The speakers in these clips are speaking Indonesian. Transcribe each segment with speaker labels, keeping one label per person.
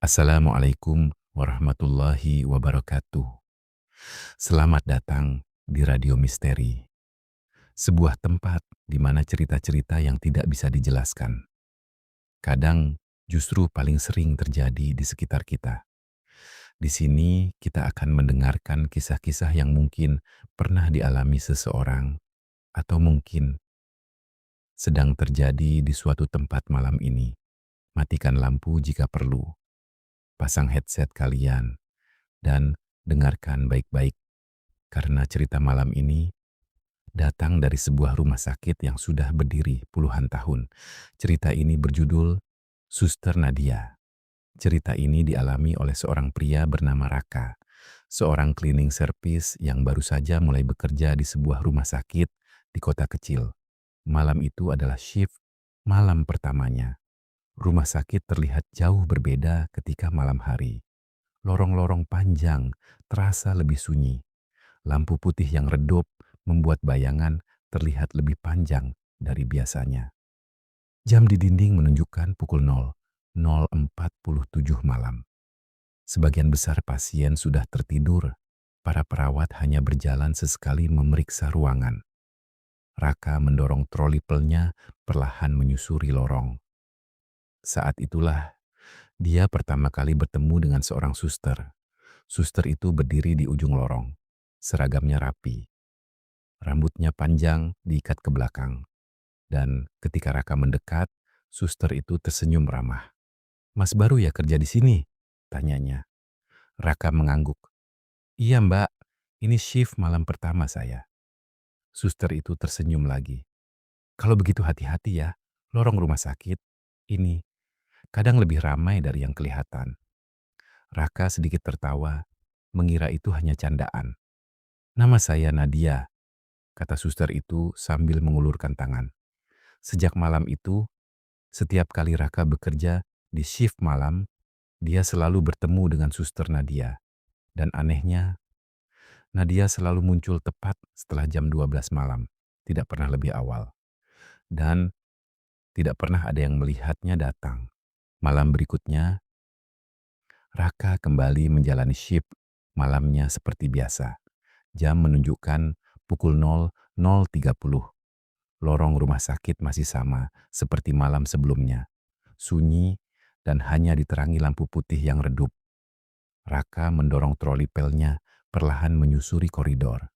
Speaker 1: Assalamualaikum warahmatullahi wabarakatuh. Selamat datang di Radio Misteri, sebuah tempat di mana cerita-cerita yang tidak bisa dijelaskan, kadang justru paling sering terjadi di sekitar kita. Di sini kita akan mendengarkan kisah-kisah yang mungkin pernah dialami seseorang atau mungkin sedang terjadi di suatu tempat malam ini. Matikan lampu jika perlu, pasang headset kalian, dan dengarkan baik-baik. Karena cerita malam ini datang dari sebuah rumah sakit yang sudah berdiri puluhan tahun. Cerita ini berjudul Suster Nadia. Cerita ini dialami oleh seorang pria bernama Raka, seorang cleaning service yang baru saja mulai bekerja di sebuah rumah sakit di kota kecil. Malam itu adalah shift malam pertamanya. Rumah sakit terlihat jauh berbeda ketika malam hari. Lorong-lorong panjang terasa lebih sunyi. Lampu putih yang redup membuat bayangan terlihat lebih panjang dari biasanya. Jam di dinding menunjukkan pukul 00.47 malam. Sebagian besar pasien sudah tertidur. Para perawat hanya berjalan sesekali memeriksa ruangan. Raka mendorong troli pelnya perlahan menyusuri lorong. Saat itulah dia pertama kali bertemu dengan seorang suster. Suster itu berdiri di ujung lorong. Seragamnya rapi. Rambutnya panjang diikat ke belakang. Dan ketika Raka mendekat, suster itu tersenyum ramah. "Mas baru ya kerja di sini?" tanyanya. Raka mengangguk. "Iya mbak, ini shift malam pertama saya." Suster itu tersenyum lagi. "Kalau begitu hati-hati ya, lorong rumah sakit ini kadang lebih ramai dari yang kelihatan." Raka sedikit tertawa, mengira itu hanya candaan. "Nama saya Nadia," kata suster itu sambil mengulurkan tangan. Sejak malam itu, setiap kali Raka bekerja di shift malam, dia selalu bertemu dengan suster Nadia. Dan anehnya, Nadia selalu muncul tepat setelah jam 12 malam, tidak pernah lebih awal. Dan tidak pernah ada yang melihatnya datang. Malam berikutnya, Raka kembali menjalani shift malamnya seperti biasa. Jam menunjukkan pukul 00.30. Lorong rumah sakit masih sama seperti malam sebelumnya. Sunyi dan hanya diterangi lampu putih yang redup. Raka mendorong troli pelnya perlahan menyusuri koridor.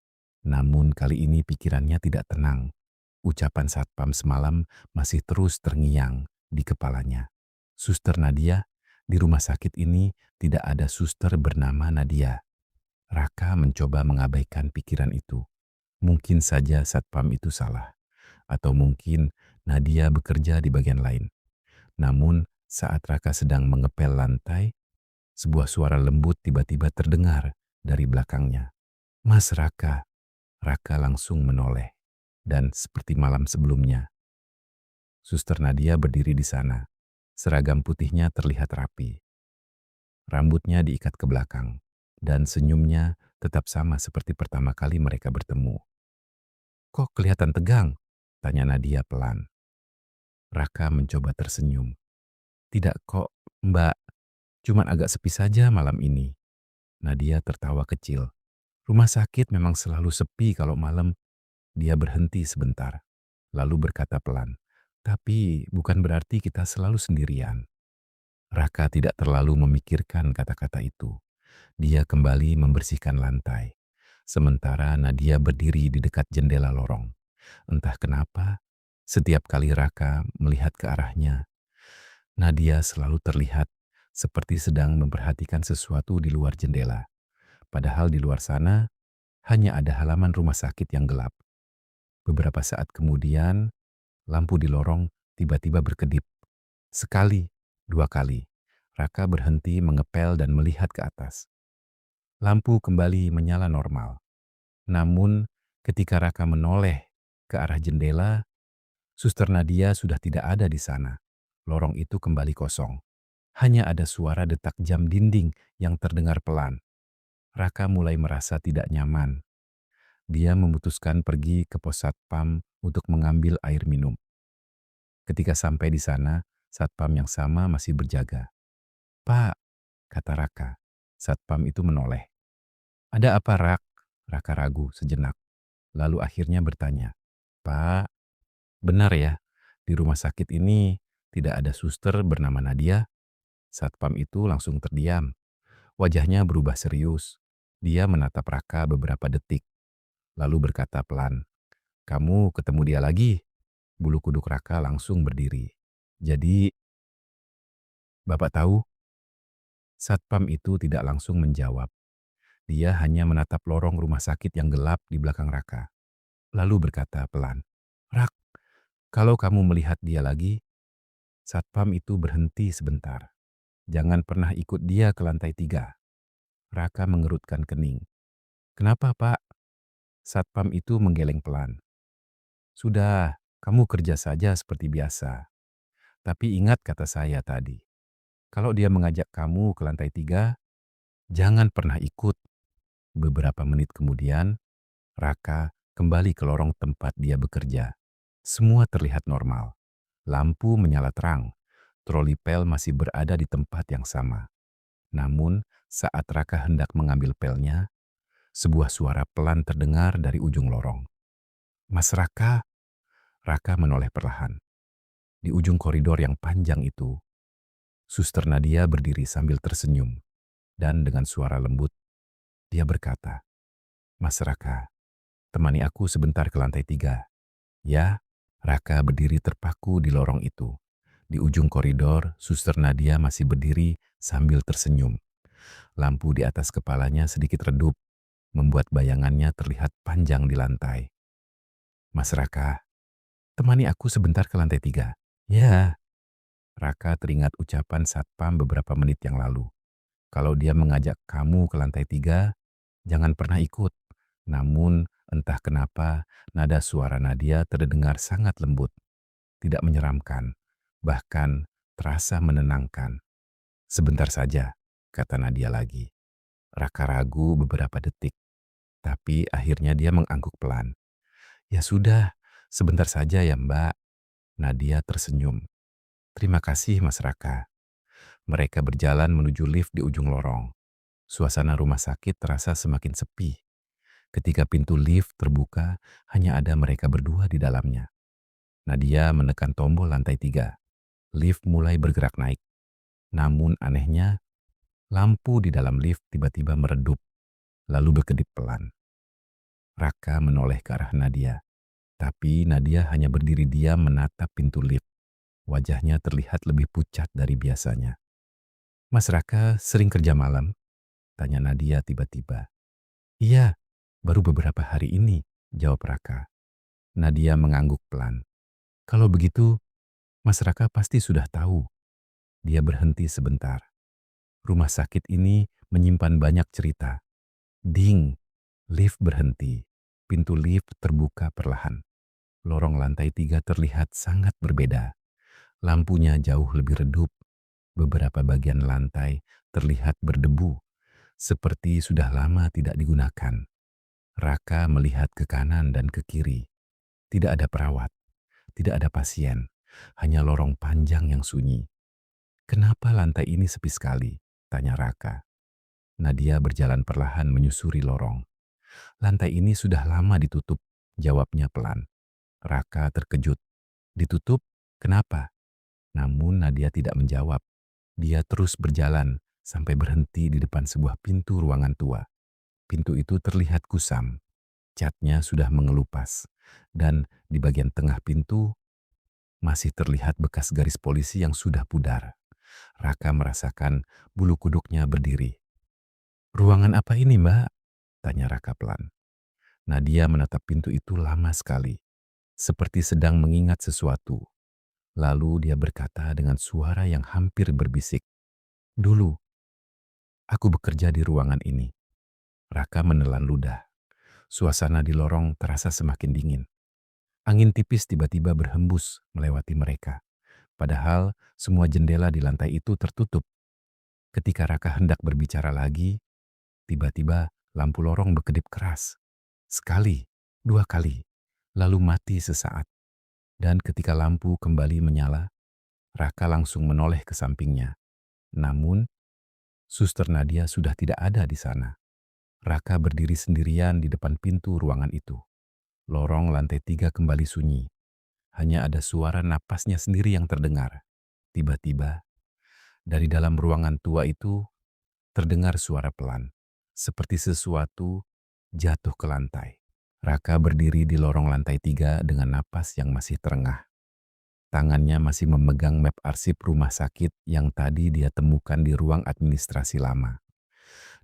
Speaker 1: Namun kali ini pikirannya tidak tenang. Ucapan satpam semalam masih terus terngiang di kepalanya. Suster Nadia, di rumah sakit ini tidak ada suster bernama Nadia. Raka mencoba mengabaikan pikiran itu. Mungkin saja satpam itu salah. Atau mungkin Nadia bekerja di bagian lain. Namun saat Raka sedang mengepel lantai, sebuah suara lembut tiba-tiba terdengar dari belakangnya. "Mas Raka." Raka langsung menoleh. Dan seperti malam sebelumnya, Suster Nadia berdiri di sana. Seragam putihnya terlihat rapi. Rambutnya diikat ke belakang. Dan senyumnya tetap sama seperti pertama kali mereka bertemu. "Kok kelihatan tegang?" tanya Nadia pelan. Raka mencoba tersenyum. "Tidak kok, Mbak. Cuman agak sepi saja malam ini." Nadia tertawa kecil. "Rumah sakit memang selalu sepi kalau malam." Dia berhenti sebentar, lalu berkata pelan, "Tapi bukan berarti kita selalu sendirian." Raka tidak terlalu memikirkan kata-kata itu. Dia kembali membersihkan lantai. Sementara Nadia berdiri di dekat jendela lorong. Entah kenapa, setiap kali Raka melihat ke arahnya, Nadia selalu terlihat seperti sedang memperhatikan sesuatu di luar jendela. Padahal di luar sana hanya ada halaman rumah sakit yang gelap. Beberapa saat kemudian, lampu di lorong tiba-tiba berkedip. Sekali, dua kali, Raka berhenti mengepel dan melihat ke atas. Lampu kembali menyala normal. Namun, ketika Raka menoleh ke arah jendela, Suster Nadia sudah tidak ada di sana. Lorong itu kembali kosong. Hanya ada suara detak jam dinding yang terdengar pelan. Raka mulai merasa tidak nyaman. Dia memutuskan pergi ke pos satpam untuk mengambil air minum. Ketika sampai di sana, satpam yang sama masih berjaga. "Pak, kata Raka. Satpam itu menoleh. Ada apa, Rak? Raka ragu sejenak. Lalu akhirnya bertanya, Pak, benar ya, di rumah sakit ini tidak ada suster bernama Nadia? Satpam itu langsung terdiam. Wajahnya berubah serius. Dia menatap Raka beberapa detik, lalu berkata pelan, kamu ketemu dia lagi? Bulu kuduk Raka langsung berdiri. Jadi, Bapak tahu? Satpam itu tidak langsung menjawab. Dia hanya menatap lorong rumah sakit yang gelap di belakang Raka. Lalu berkata pelan, Rak, kalau kamu melihat dia lagi, Satpam itu berhenti sebentar. Jangan pernah ikut dia ke lantai 3. Raka mengerutkan kening. Kenapa, Pak? Satpam itu menggeleng pelan. Sudah, kamu kerja saja seperti biasa. Tapi ingat kata saya tadi. Kalau dia mengajak kamu ke lantai 3, jangan pernah ikut. Beberapa menit kemudian, Raka kembali ke lorong tempat dia bekerja. Semua terlihat normal. Lampu menyala terang. Troli pel masih berada di tempat yang sama. Namun, saat Raka hendak mengambil pelnya, sebuah suara pelan terdengar dari ujung lorong. Mas Raka, Raka menoleh perlahan. Di ujung koridor yang panjang itu, Suster Nadia berdiri sambil tersenyum. Dan dengan suara lembut, dia berkata, Mas Raka, temani aku sebentar ke lantai 3. Ya, Raka berdiri terpaku di lorong itu. Di ujung koridor, Suster Nadia masih berdiri sambil tersenyum. Lampu di atas kepalanya sedikit redup, membuat bayangannya terlihat panjang di lantai. Mas Raka, temani aku sebentar ke lantai 3. Ya, Raka teringat ucapan Satpam beberapa menit yang lalu. Kalau dia mengajak kamu ke lantai 3, jangan pernah ikut. Namun, entah kenapa, nada suara Nadia terdengar sangat lembut, tidak menyeramkan, bahkan terasa menenangkan. Sebentar saja, kata Nadia lagi. Raka ragu beberapa detik, tapi akhirnya dia mengangguk pelan. Ya sudah, sebentar saja ya Mbak. Nadia tersenyum. Terima kasih Mas Raka. Mereka berjalan menuju lift di ujung lorong. Suasana rumah sakit terasa semakin sepi. Ketika pintu lift terbuka, hanya ada mereka berdua di dalamnya. Nadia menekan tombol lantai 3. Lift mulai bergerak naik. Namun anehnya, lampu di dalam lift tiba-tiba meredup, lalu berkedip pelan. Raka menoleh ke arah Nadia. Tapi Nadia hanya berdiri diam menatap pintu lift. Wajahnya terlihat lebih pucat dari biasanya. Mas Raka sering kerja malam? Tanya Nadia tiba-tiba. Iya, baru beberapa hari ini, jawab Raka. Nadia mengangguk pelan. Kalau begitu, Mas Raka pasti sudah tahu. Dia berhenti sebentar. Rumah sakit ini menyimpan banyak cerita. Ding, lift berhenti. Pintu lift terbuka perlahan. Lorong lantai 3 terlihat sangat berbeda. Lampunya jauh lebih redup. Beberapa bagian lantai terlihat berdebu, seperti sudah lama tidak digunakan. Raka melihat ke kanan dan ke kiri. Tidak ada perawat, tidak ada pasien, hanya lorong panjang yang sunyi. Kenapa lantai ini sepi sekali? Tanya Raka. Nadia berjalan perlahan menyusuri lorong. Lantai ini sudah lama ditutup, jawabnya pelan. Raka terkejut. Ditutup? Kenapa? Namun Nadia tidak menjawab. Dia terus berjalan sampai berhenti di depan sebuah pintu ruangan tua. Pintu itu terlihat kusam. Catnya sudah mengelupas. Dan di bagian tengah pintu masih terlihat bekas garis polisi yang sudah pudar. Raka merasakan bulu kuduknya berdiri. Ruangan apa ini, Mbak? Tanya Raka pelan. Nadia menatap pintu itu lama sekali, seperti sedang mengingat sesuatu. Lalu dia berkata dengan suara yang hampir berbisik. Dulu, aku bekerja di ruangan ini. Raka menelan ludah. Suasana di lorong terasa semakin dingin. Angin tipis tiba-tiba berhembus melewati mereka. Padahal semua jendela di lantai itu tertutup. Ketika Raka hendak berbicara lagi, tiba-tiba lampu lorong berkedip keras. Sekali, dua kali, lalu mati sesaat. Dan ketika lampu kembali menyala, Raka langsung menoleh ke sampingnya. Namun, Suster Nadia sudah tidak ada di sana. Raka berdiri sendirian di depan pintu ruangan itu. Lorong lantai 3 kembali sunyi. Hanya ada suara napasnya sendiri yang terdengar. Tiba-tiba, dari dalam ruangan tua itu terdengar suara pelan, seperti sesuatu jatuh ke lantai. Raka berdiri di lorong lantai 3 dengan napas yang masih terengah. Tangannya masih memegang map arsip rumah sakit yang tadi dia temukan di ruang administrasi lama.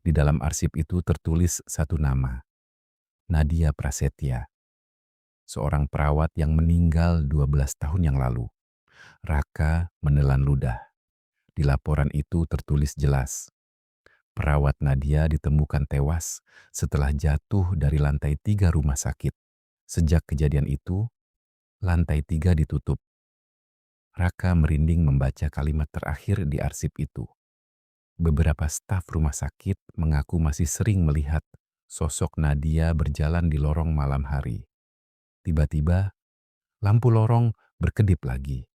Speaker 1: Di dalam arsip itu tertulis satu nama, Nadia Prasetya, seorang perawat yang meninggal 12 tahun yang lalu. Raka menelan ludah. Di laporan itu tertulis jelas, perawat Nadia ditemukan tewas setelah jatuh dari lantai 3 rumah sakit. Sejak kejadian itu, lantai 3 ditutup. Raka merinding membaca kalimat terakhir di arsip itu. Beberapa staf rumah sakit mengaku masih sering melihat sosok Nadia berjalan di lorong malam hari. Tiba-tiba, lampu lorong berkedip lagi.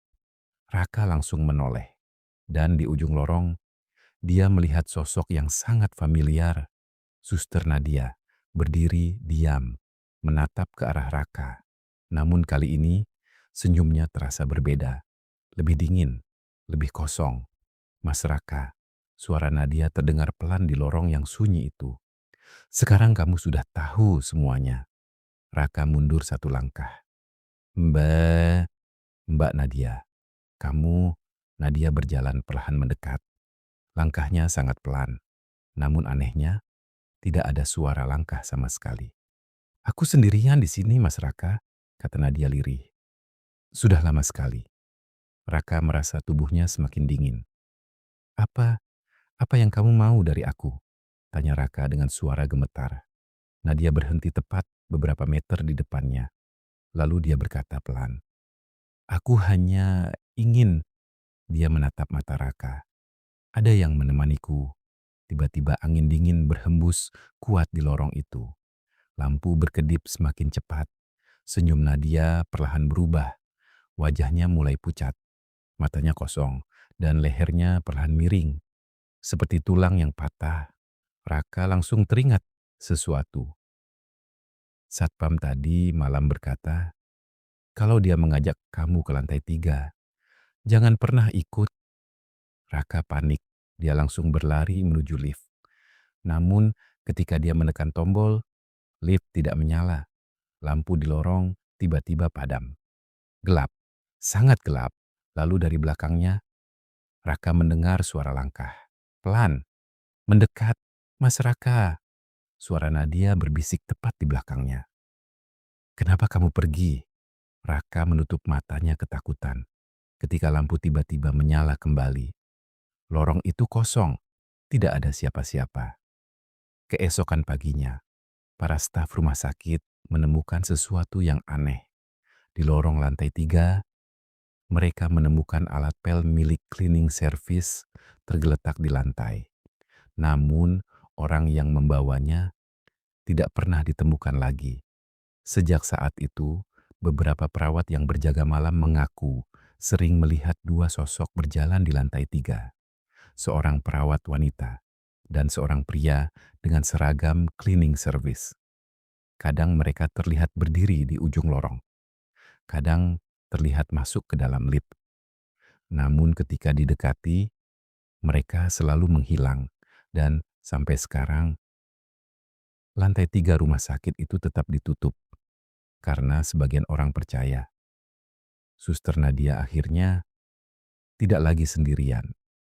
Speaker 1: Raka langsung menoleh. Dan di ujung lorong, dia melihat sosok yang sangat familiar. Suster Nadia berdiri diam, menatap ke arah Raka. Namun kali ini, senyumnya terasa berbeda. Lebih dingin, lebih kosong. Mas Raka, suara Nadia terdengar pelan di lorong yang sunyi itu. Sekarang kamu sudah tahu semuanya. Raka mundur satu langkah. Mbak, Mbak Nadia, kamu, Nadia berjalan perlahan mendekat. Langkahnya sangat pelan, namun anehnya tidak ada suara langkah sama sekali. Aku sendirian di sini, Mas Raka, kata Nadia lirih. Sudah lama sekali. Raka merasa tubuhnya semakin dingin. Apa, apa yang kamu mau dari aku? Tanya Raka dengan suara gemetar. Nadia berhenti tepat beberapa meter di depannya. Lalu dia berkata pelan, aku hanya ingin. Dia menatap mata Raka. Ada yang menemaniku. Tiba-tiba angin dingin berhembus kuat di lorong itu. Lampu berkedip semakin cepat. Senyum Nadia perlahan berubah. Wajahnya mulai pucat. Matanya kosong dan lehernya perlahan miring. Seperti tulang yang patah. Raka langsung teringat sesuatu. Satpam tadi malam berkata, kalau dia mengajak kamu ke lantai 3, jangan pernah ikut. Raka panik. Dia langsung berlari menuju lift. Namun ketika dia menekan tombol, lift tidak menyala. Lampu di lorong tiba-tiba padam. Gelap, sangat gelap. Lalu dari belakangnya, Raka mendengar suara langkah. Pelan, mendekat. Mas Raka, suara Nadia berbisik tepat di belakangnya. Kenapa kamu pergi? Raka menutup matanya ketakutan. Ketika lampu tiba-tiba menyala kembali, lorong itu kosong, tidak ada siapa-siapa. Keesokan paginya, para staf rumah sakit menemukan sesuatu yang aneh. Di lorong lantai 3, mereka menemukan alat pel milik cleaning service tergeletak di lantai. Namun, orang yang membawanya tidak pernah ditemukan lagi. Sejak saat itu, beberapa perawat yang berjaga malam mengaku sering melihat dua sosok berjalan di lantai 3. Seorang perawat wanita dan seorang pria dengan seragam cleaning service. Kadang mereka terlihat berdiri di ujung lorong. Kadang terlihat masuk ke dalam lift. Namun ketika didekati, mereka selalu menghilang. Dan sampai sekarang, lantai 3 rumah sakit itu tetap ditutup. Karena sebagian orang percaya, Suster Nadia akhirnya tidak lagi sendirian.